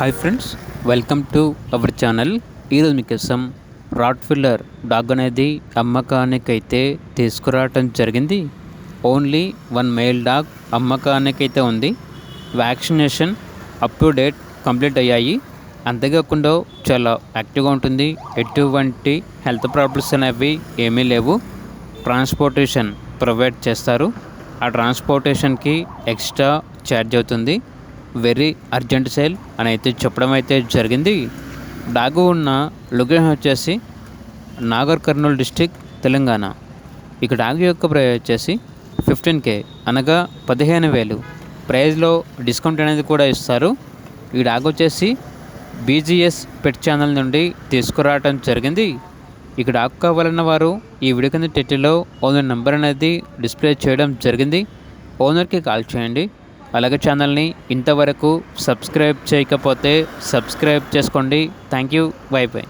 Hi friends, welcome to our channel. ఈరోజు మీకోసం Rottweiler dog అనేది అమ్మకానికైతే తీసుకురావటం జరిగింది. ఓన్లీ వన్ మేల్ డాగ్ అమ్మకానికైతే ఉంది. Vaccination up to date complete అయ్యాయి. అంతేకాకుండా చాలా యాక్టివ్గా ఉంటుంది. ఎటువంటి హెల్త్ ప్రాబ్లమ్స్ అనేవి ఏమీ లేవు. ట్రాన్స్పోర్టేషన్ ప్రొవైడ్ చేస్తారు. ఆ ట్రాన్స్పోర్టేషన్కి ఎక్స్ట్రా ఛార్జ్ అవుతుంది. వెరీ అర్జెంట్ సేల్ అని అయితే చెప్పడం అయితే జరిగింది. డాగు ఉన్న లొకేషన్ వచ్చేసి నాగర్ కర్నూలు డిస్టిక్, తెలంగాణ. ఇక డాగు యొక్క ప్రైస్ వచ్చేసి 15K, అనగా 15,000. ప్రైస్లో డిస్కౌంట్ అనేది కూడా ఇస్తారు. ఈ డాగ్ వచ్చేసి BGS పెట్ ఛానల్ నుండి తీసుకురావటం జరిగింది. ఇక డాగ్ కావాలన్న వారు ఈ వీడియో కింద టైటిల్లో ఓనర్ నెంబర్ అనేది డిస్ప్లే చేయడం జరిగింది. ఓనర్కి కాల్ చేయండి. అలాగే ఛానల్ని ఇంతవరకు సబ్స్క్రైబ్ చేయకపోతే సబ్స్క్రైబ్ చేసుకోండి. Thank you. By by.